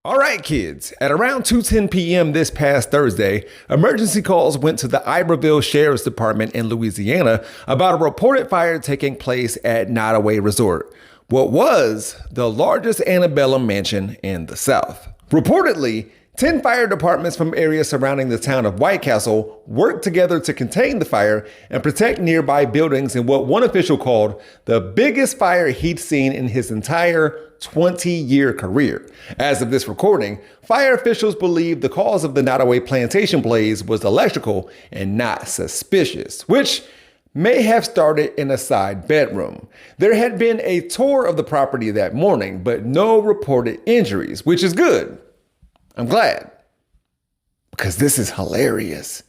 All right, kids, at around 2:10 p.m. this past Thursday, emergency calls went to the Iberville Sheriff's Department in Louisiana about a reported fire taking place at Nottoway Resort, what was the largest antebellum mansion in the South. Reportedly, 10 fire departments from areas surrounding the town of White Castle worked together to contain the fire and protect nearby buildings in what one official called the biggest fire he'd seen in his entire 20-year career. As of this recording, fire officials believe the cause of the Nottoway Plantation blaze was electrical and not suspicious, which may have started in a side bedroom. There had been a tour of the property that morning, but no reported injuries, which is good. I'm glad, because this is hilarious.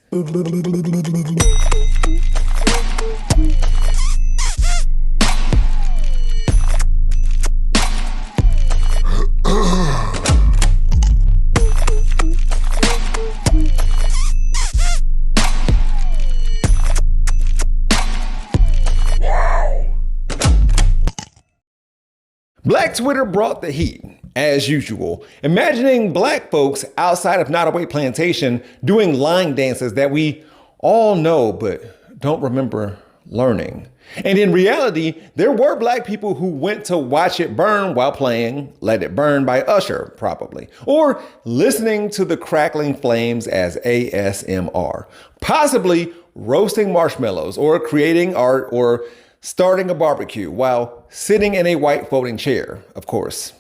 Black Twitter brought the heat, as usual, imagining black folks outside of Nottoway Plantation doing line dances that we all know but don't remember learning. And in reality, there were black people who went to watch it burn while playing Let It Burn by Usher, probably, or listening to the crackling flames as ASMR, possibly roasting marshmallows or creating art or starting a barbecue while sitting in a white folding chair, of course,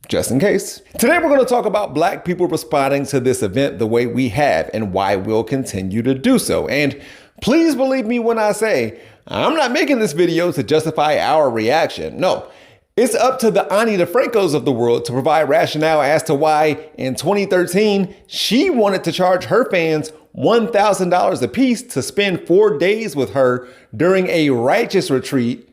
just in case. Today, we're going to talk about black people responding to this event the way we have and why we'll continue to do so. And please believe me when I say, I'm not making this video to justify our reaction. No, it's up to the Ani DeFrancos of the world to provide rationale as to why in 2013, she wanted to charge her fans $1,000 apiece to spend 4 days with her during a righteous retreat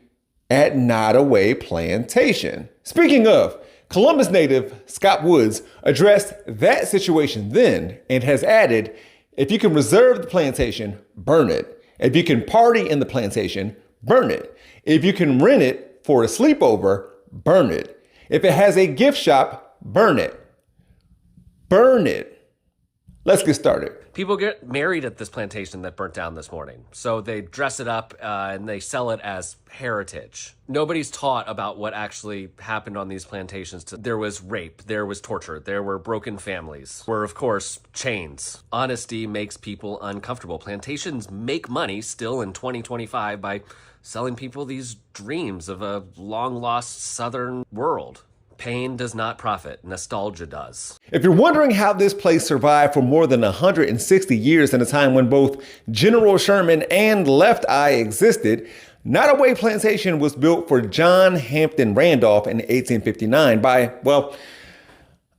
at Nottoway Plantation. Speaking of, Columbus native Scott Woods addressed that situation then and has added, if you can reserve the plantation, burn it. If you can party in the plantation, burn it. If you can rent it for a sleepover, burn it. If it has a gift shop, burn it. Burn it. Let's get started. People get married at this plantation that burnt down this morning. So they dress it up and they sell it as heritage. Nobody's taught about what actually happened on these plantations. There was rape, there was torture, there were broken families, were of course chains. Honesty makes people uncomfortable. Plantations make money still in 2025 by selling people these dreams of a long lost southern world. Pain does not profit, nostalgia does. If you're wondering how this place survived for more than 160 years in a time when both General Sherman and Left Eye existed, Nottoway Plantation was built for John Hampton Randolph in 1859 by, well,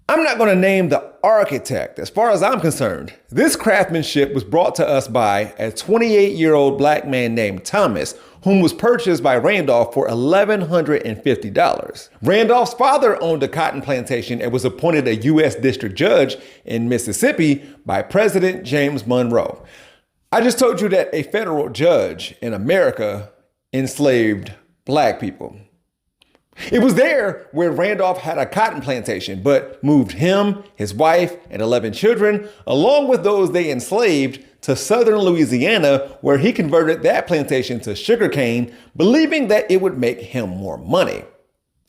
I'm not going to name the architect. As far as I'm concerned, this craftsmanship was brought to us by a 28-year-old black man named Thomas, whom was purchased by Randolph for $1,150. Randolph's father owned a cotton plantation and was appointed a U.S. district judge in Mississippi by President James Monroe. I just told you that a federal judge in America enslaved black people. It was there where Randolph had a cotton plantation, but moved him, his wife, and 11 children, along with those they enslaved, to southern Louisiana, where he converted that plantation to sugarcane, believing that it would make him more money.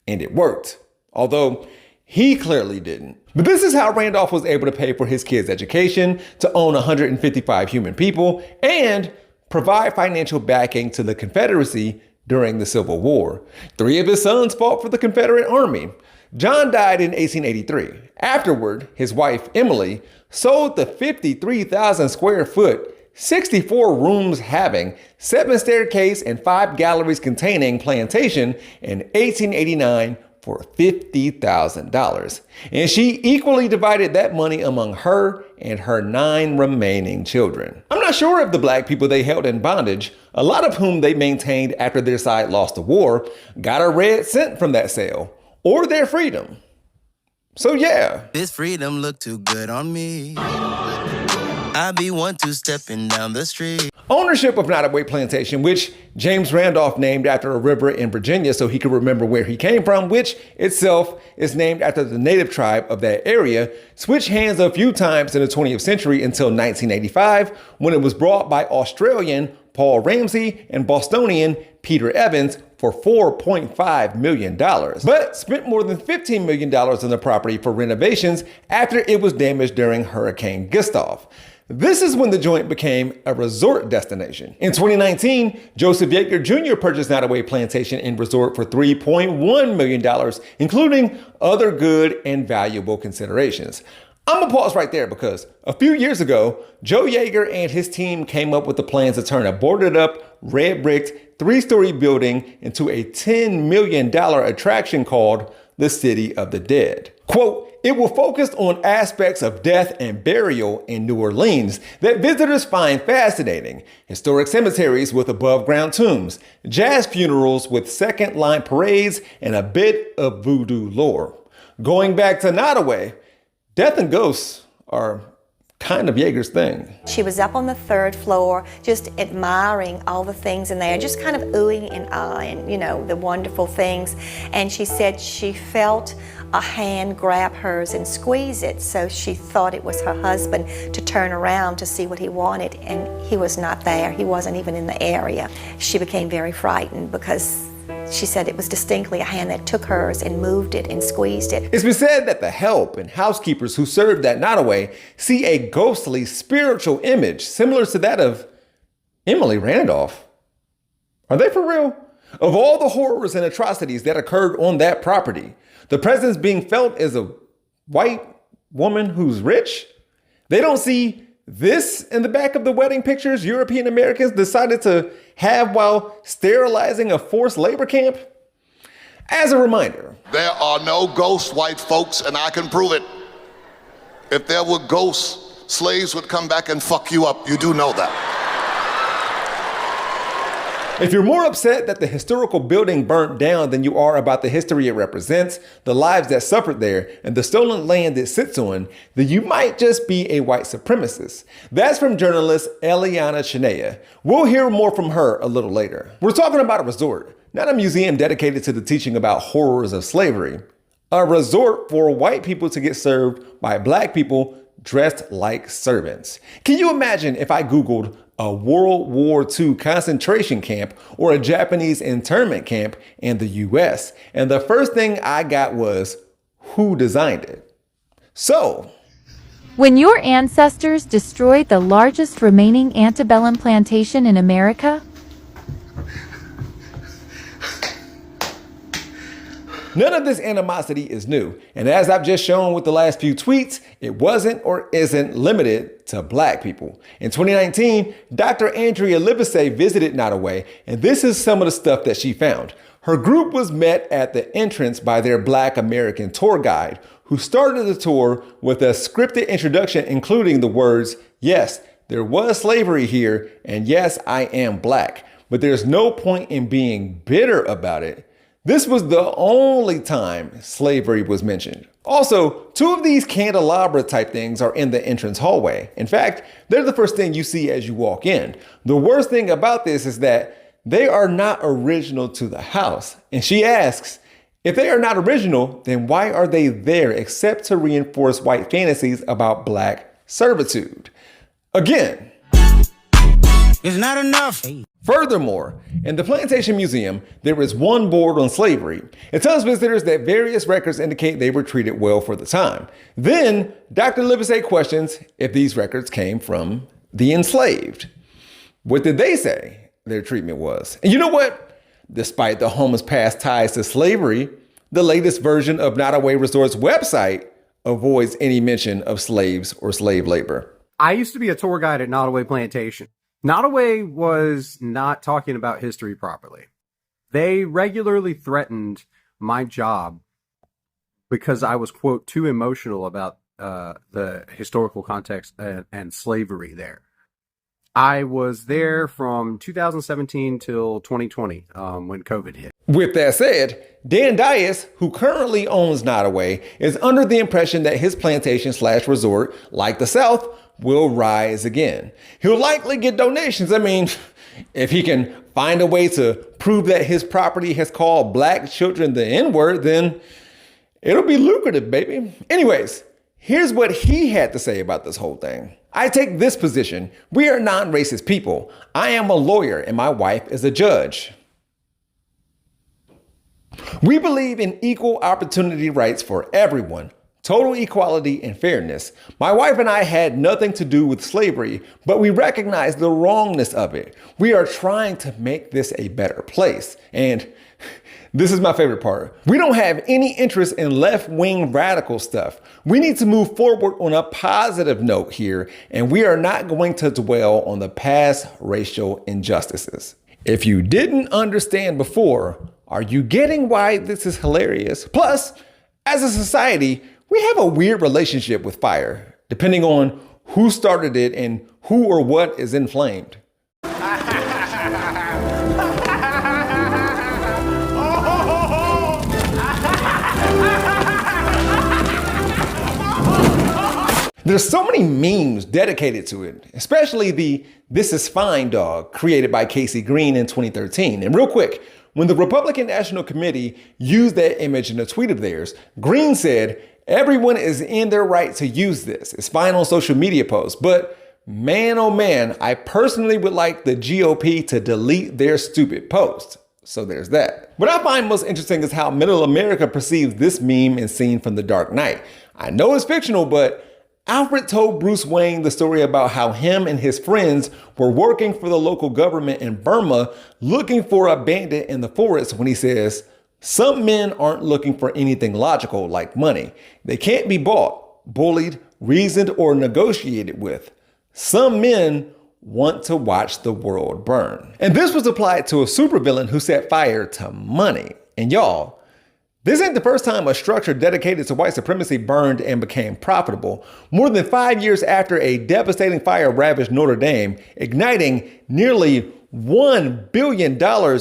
And it worked, although he clearly didn't. But this is how Randolph was able to pay for his kids' education, to own 155 human people, and provide financial backing to the Confederacy during the Civil War. 3 of his sons fought for the Confederate Army. John died in 1883. Afterward, his wife, Emily, sold the 53,000 square foot, 64 rooms having, 7 staircase and 5 galleries containing plantation in 1889 for $50,000. And she equally divided that money among her and her 9 remaining children. I'm not sure if the black people they held in bondage, a lot of whom they maintained after their side lost the war, got a red cent from that sale, or their freedom. So yeah. This freedom look too good on me. I be one two stepping down the street. Ownership of Nottoway Plantation, which James Randolph named after a river in Virginia so he could remember where he came from, which itself is named after the native tribe of that area, switched hands a few times in the 20th century until 1985, when it was bought by Australian Paul Ramsey and Bostonian Peter Evans for $4.5 million, but spent more than $15 million on the property for renovations after it was damaged during Hurricane Gustav. This is when the joint became a resort destination. In 2019, Joseph Yeager Jr. purchased Nottoway Plantation and Resort for $3.1 million, including other good and valuable considerations. I'm gonna pause right there because a few years ago, Joe Yeager and his team came up with the plans to turn a boarded up, red bricked, 3-story building into a $10 million attraction called the City of the Dead. Quote, it will focus on aspects of death and burial in New Orleans that visitors find fascinating. Historic cemeteries with above-ground tombs, jazz funerals with second-line parades, and a bit of voodoo lore. Going back to Nottoway, death and ghosts are kind of Yeager's thing. She was up on the 3rd floor, just admiring all the things in there, just kind of oohing and eyeing, you know, the wonderful things. And she said she felt a hand grab hers and squeeze it, so she thought it was her husband to turn around to see what he wanted, and he was not there. He wasn't even in the area. She became very frightened because she said it was distinctly a hand that took hers and moved it and squeezed it. It's been said that the help and housekeepers who served at Nottoway see a ghostly spiritual image similar to that of Emily Randolph. Are they for real? Of all the horrors and atrocities that occurred on that property, the presence being felt is a white woman who's rich. They don't see this in the back of the wedding pictures European Americans decided to have while sterilizing a forced labor camp. As a reminder, there are no ghost white folks, and I can prove it. If there were ghosts, slaves would come back and fuck you up. You do know that. if you're more upset that the historical building burnt down than you are about the history it represents, the lives that suffered there, and the stolen land it sits on, then you might just be a white supremacist. That's from journalist Eliana Chinea. We'll hear more from her a little later. We're talking about a resort, not a museum dedicated to the teaching about horrors of slavery. A resort for white people to get served by black people dressed like servants. Can you imagine if I Googled a World War II concentration camp or a Japanese internment camp in the US, and the first thing I got was, who designed it? So, when your ancestors destroyed the largest remaining antebellum plantation in America, none of this animosity is new, and as I've just shown with the last few tweets, it wasn't or isn't limited to black people. In 2019, Dr. Andrea Livesay visited Nottoway, and this is some of the stuff that she found. Her group was met at the entrance by their Black American tour guide, who started the tour with a scripted introduction including the words, "Yes, there was slavery here, and yes, I am black, but there's no point in being bitter about it." This was the only time slavery was mentioned. Also, two of these candelabra type things are in the entrance hallway. In fact, they're the first thing you see as you walk in. The worst thing about this is that they are not original to the house. And she asks, if they are not original, then why are they there except to reinforce white fantasies about black servitude? Again, It's not enough. furthermore, in the Plantation Museum, there is one board on slavery. It tells visitors that various records indicate they were treated well for the time. Then, Dr. Livesay questions if these records came from the enslaved. What did they say their treatment was? And you know what? Despite the home's past ties to slavery, the latest version of Nottoway Resort's website avoids any mention of slaves or slave labor. I used to be a tour guide at Nottoway Plantation. Nottoway was not talking about history properly. They regularly threatened my job because I was, quote, too emotional about the historical context and slavery there. I was there from 2017 till 2020 when COVID hit. With that said, Dan Dias, who currently owns Nottoway, is under the impression that his plantation/resort, like the South, will rise again. He'll likely get donations. I mean, if he can find a way to prove that his property has called black children the N-word, then it'll be lucrative, baby. Anyways, here's what he had to say about this whole thing. I take this position. We are non-racist people. I am a lawyer and my wife is a judge. We believe in equal opportunity rights for everyone, total equality and fairness. My wife and I had nothing to do with slavery, but we recognize the wrongness of it. We are trying to make this a better place. And this is my favorite part. We don't have any interest in left-wing radical stuff. We need to move forward on a positive note here, and we are not going to dwell on the past racial injustices. If you didn't understand before, are you getting why this is hilarious? Plus, as a society, we have a weird relationship with fire, depending on who started it and who or what is inflamed. There's so many memes dedicated to it, especially the "This is Fine" dog created by Casey Green in 2013. And real quick, when the Republican National Committee used that image in a tweet of theirs, Green said, "Everyone is in their right to use this. It's fine on social media posts, but man, oh man, I personally would like the GOP to delete their stupid post." So there's that. What I find most interesting is how middle America perceives this meme and scene from The Dark Knight. I know it's fictional, but Alfred told Bruce Wayne the story about how him and his friends were working for the local government in Burma looking for a bandit in the forest when he says, "Some men aren't looking for anything logical like money. They can't be bought, bullied, reasoned, or negotiated with. Some men want to watch the world burn." And this was applied to a supervillain who set fire to money. And y'all, this ain't the first time a structure dedicated to white supremacy burned and became profitable. More than 5 years after a devastating fire ravaged Notre Dame, igniting nearly $1 billion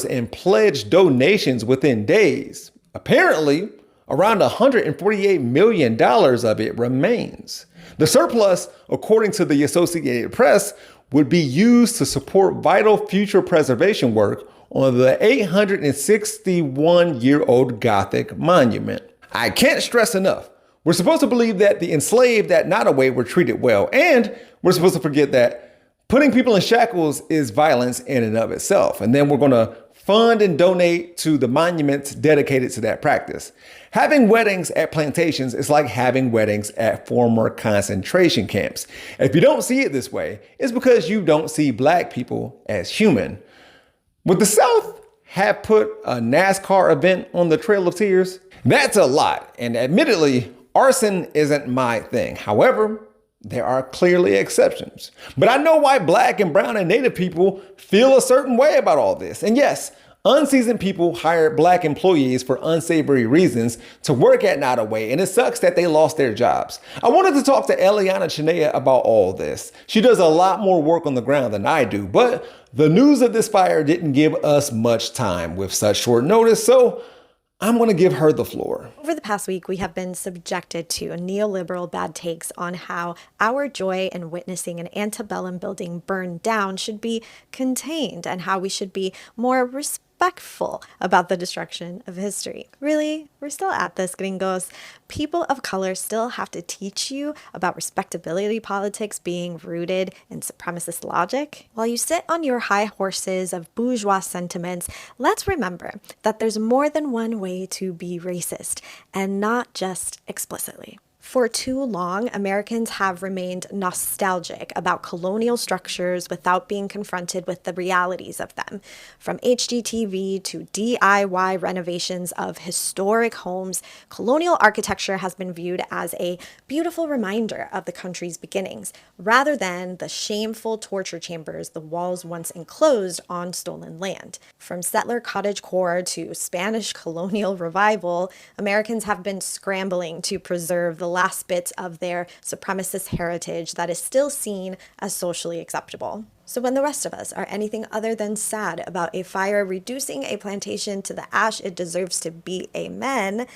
in pledged donations within days. Apparently, around $148 million of it remains. The surplus, according to the Associated Press, would be used to support vital future preservation work on the 861-year-old Gothic monument. I can't stress enough, we're supposed to believe that the enslaved at Nottoway were treated well, and we're supposed to forget that putting people in shackles is violence in and of itself. And then we're going to fund and donate to the monuments dedicated to that practice. Having weddings at plantations is like having weddings at former concentration camps. If you don't see it this way, it's because you don't see black people as human. Would the South have put a NASCAR event on the Trail of Tears? That's a lot, and admittedly, arson isn't my thing. However, there are clearly exceptions. But I know why black and brown and native people feel a certain way about all this. And yes, unseasoned people hired black employees for unsavory reasons to work at Nottoway, and it sucks that they lost their jobs. I wanted to talk to Eliana Chinea about all this. She does a lot more work on the ground than I do, but the news of this fire didn't give us much time with such short notice, so I'm going to give her the floor. Over the past week, we have been subjected to neoliberal bad takes on how our joy in witnessing an antebellum building burn down should be contained and how we should be more respectful about the destruction of history. Really, we're still at this, gringos. People of color still have to teach you about respectability politics being rooted in supremacist logic. While you sit on your high horses of bourgeois sentiments, let's remember that there's more than one way to be racist, and not just explicitly. For too long, Americans have remained nostalgic about colonial structures without being confronted with the realities of them. From HGTV to DIY renovations of historic homes, colonial architecture has been viewed as a beautiful reminder of the country's beginnings, rather than the shameful torture chambers the walls once enclosed on stolen land. From settler cottagecore to Spanish colonial revival, Americans have been scrambling to preserve the last bits of their supremacist heritage that is still seen as socially acceptable. So when the rest of us are anything other than sad about a fire reducing a plantation to the ash it deserves to be, amen,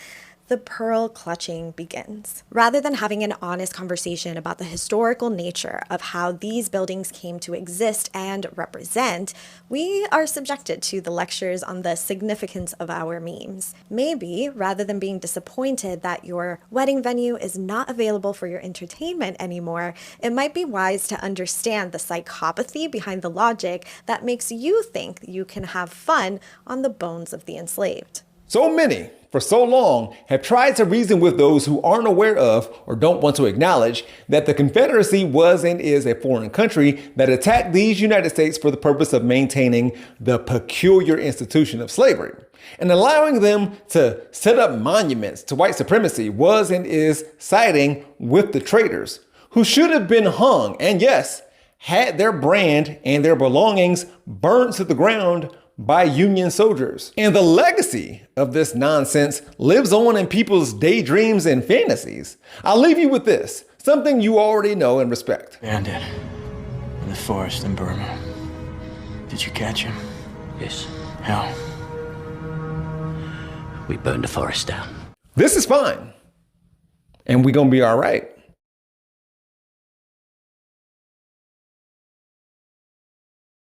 the pearl clutching begins. Rather than having an honest conversation about the historical nature of how these buildings came to exist and represent, we are subjected to the lectures on the significance of our memes. Maybe, rather than being disappointed that your wedding venue is not available for your entertainment anymore, it might be wise to understand the psychopathy behind the logic that makes you think you can have fun on the bones of the enslaved. So many, for so long, have tried to reason with those who aren't aware of or don't want to acknowledge that the Confederacy was and is a foreign country that attacked these United States for the purpose of maintaining the peculiar institution of slavery. And allowing them to set up monuments to white supremacy was and is siding with the traitors, who should have been hung and, yes, had their brand and their belongings burned to the ground by Union soldiers. And the legacy of this nonsense lives on in people's daydreams and fantasies. I'll leave you with this, something you already know and respect. Bandit in the forest in Burma. Did you catch him? Yes. How? We burned the forest down. This is fine. And we're gonna be all right.